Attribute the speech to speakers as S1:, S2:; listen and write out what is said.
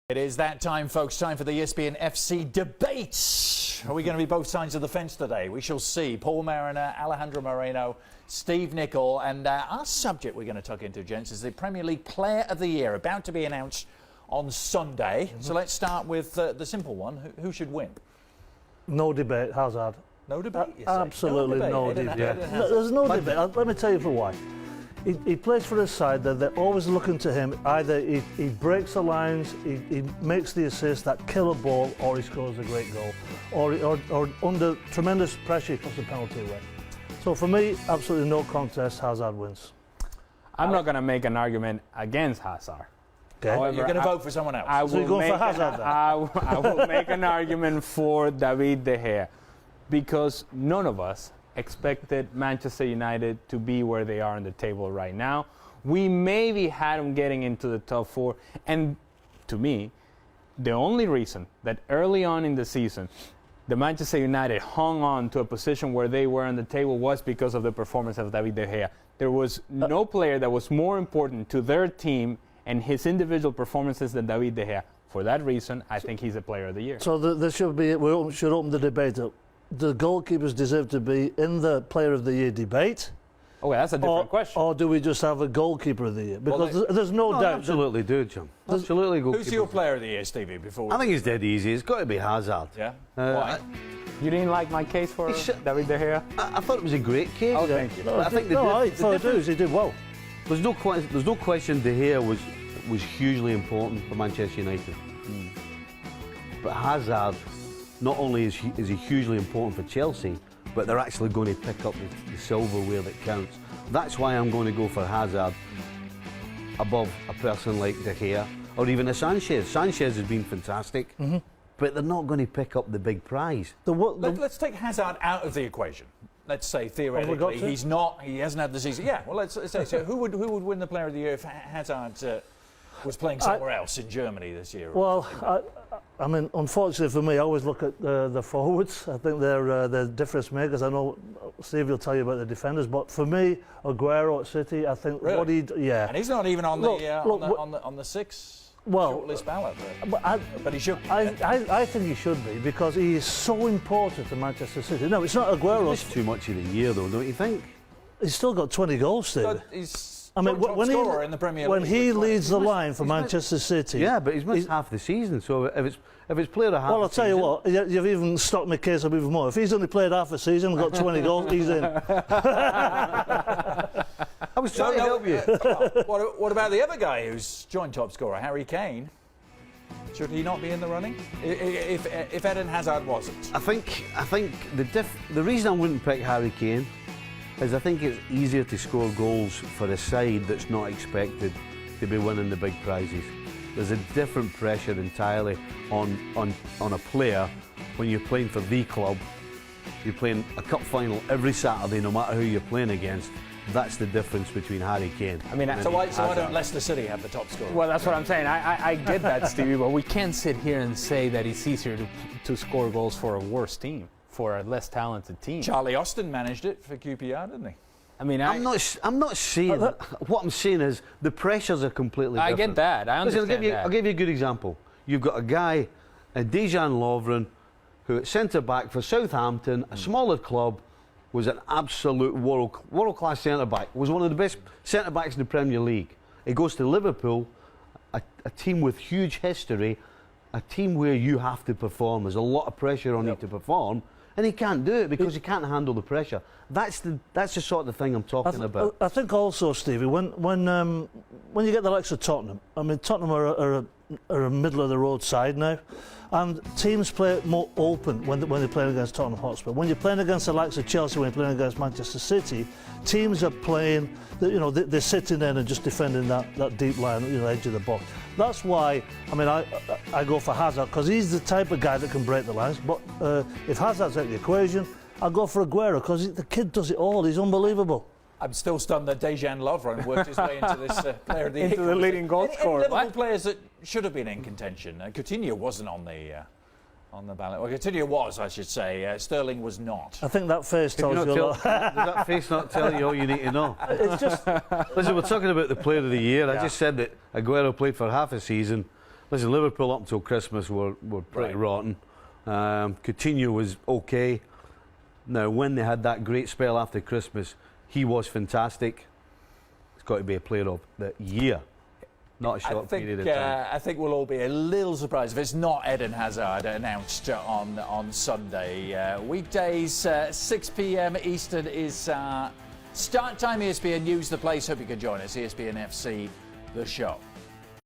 S1: It is that time, folks. Time for the ESPN FC debate. Are we going to be both sides of the fence today? We shall see. Paul Mariner, Alejandro Moreno, Steve Nicol, and our subject we're going to tuck into, gents, is the Premier League Player of the Year, about to be announced on Sunday. So let's start with the simple one. Who should win?
S2: No debate, Hazard.
S1: No debate, you say?
S2: Absolutely no debate.
S1: Yeah.
S2: There's no debate. Let me tell you for why. He plays for a side that they're always looking to him. Either he breaks the lines, he makes the assist, that killer ball, or he scores a great goal. Or under tremendous pressure, he puts the penalty away. So for me, absolutely no contest, Hazard wins.
S3: I'm not going to make an argument against Hazard.
S2: Okay.
S1: However, you're going to vote for someone else.
S2: So you're going for Hazard then?
S3: I will make an argument for David De Gea, because none of us expected Manchester United to be where they are on the table right now. We maybe had them getting into the top four, and to me, the only reason that early on in the season the Manchester United hung on to a position where they were on the table was because of the performance of David De Gea. There was no player that was more important to their team and his individual performances than David De Gea. For that reason, I think he's a Player of the Year.
S2: So we should open the debate up. Do goalkeepers deserve to be in the Player of the Year debate?
S3: Oh, well, that's a different question.
S2: Or do we just have a Goalkeeper of the Year? Because there's no doubt.
S4: Absolutely do, John. Absolutely goalkeeper.
S1: Who's your Player of the Year, Stevie?
S4: I think it's dead easy. It's got to be Hazard.
S1: Yeah? Why?
S3: You didn't like my case for David De Gea?
S4: I thought it was a great case.
S3: Oh, thank you.
S4: I think
S2: he did well.
S4: There's no question De Gea was hugely important for Manchester United. But Hazard, not only is he hugely important for Chelsea, but they're actually going to pick up the silverware that counts. That's why I'm going to go for Hazard above a person like De Gea or even a Sanchez. Sanchez has been fantastic, but they're not going to pick up the big prize.
S1: Let's take Hazard out of the equation. Let's say theoretically he hasn't had the season. Yeah, well, let's say so. Who would win the Player of the Year if Hazard was playing somewhere else in Germany this year?
S2: Well, I mean, unfortunately for me, I always look at the forwards. I think they're the difference makers. I know Steve will tell you about the defenders, but for me, Aguero at City, I think what he
S1: and he's not even on the shortlist ballot. But he should.
S2: I think he should be, because he is so important to Manchester City. No, it's not Aguero.
S4: It's too much in a year, though, don't you think?
S2: He's still got 20 goals, Steve.
S1: I mean, when
S2: he leads the line for Manchester City.
S4: Yeah, but he's missed half the season, so if it's played a half.
S2: Well, I'll tell you what, you've even stocked my case up even more. If he's only played half a season and got 20 goals, he's in.
S4: I was trying to help you.
S1: What about the other guy who's joint top scorer, Harry Kane? Should he not be in the running if Eden Hazard wasn't?
S4: I think the reason I wouldn't pick Harry Kane is I think it's easier to score goals for a side that's not expected to be winning the big prizes. There's a different pressure entirely on a player when you're playing for the club. You're playing a cup final every Saturday, no matter who you're playing against. That's the difference between Harry Kane.
S3: I mean,
S1: so why don't Leicester City have the top scorer?
S3: Well, that's what I'm saying. I get that, Stevie, but we can't sit here and say that it's easier to score goals for a worse team, for a less talented team.
S1: Charlie Austin managed it for QPR, didn't he?
S3: I mean,
S4: I'm not saying that. What I'm saying is the pressures are completely different.
S3: I get that. I understand.
S4: Listen, I'll give you a good example. You've got a guy, Dejan Lovren, who at centre-back for Southampton, a smaller club, was an absolute world-class centre-back, was one of the best centre-backs in the Premier League. He goes to Liverpool, a team with huge history, a team where you have to perform. There's a lot of pressure on you to perform, and he can't do it because he can't handle the pressure. That's the sort of thing I'm talking about.
S2: I think also, Stevie, when you get the likes of Tottenham, I mean, Tottenham are a middle-of-the-road side now, and teams play more open when they're playing against Tottenham Hotspur. When you're playing against the likes of Chelsea, when you're playing against Manchester City, teams are playing, they're sitting there and just defending that deep line, edge of the box. That's why, I mean, I go for Hazard, because he's the type of guy that can break the lines. But if Hazard's out of the equation, I'll go for Aguero, because the kid does it all. He's unbelievable.
S1: I'm still stunned that Dejan Lovren worked his way into this Player of the Year.
S3: Into the leading goal scorer.
S1: Any Liverpool players that should have been in contention. Coutinho wasn't on the ballot. Well, Coutinho was, I should say. Sterling was not.
S2: I think that face tells you a lot.
S4: Does that face not tell you all you need to know?
S2: It's just...
S4: Listen, we're talking about the Player of the Year. I just said that Aguero played for half a season. Listen, Liverpool up until Christmas were pretty rotten. Coutinho was okay. Now, when they had that great spell after Christmas, he was fantastic. It's got to be a player of the year, not a short period of time.
S1: I think we'll all be a little surprised if it's not Eden Hazard announced on Sunday. Weekdays, 6 p.m. Eastern is start time. ESPN News, the place. Hope you can join us. ESPN FC, the show.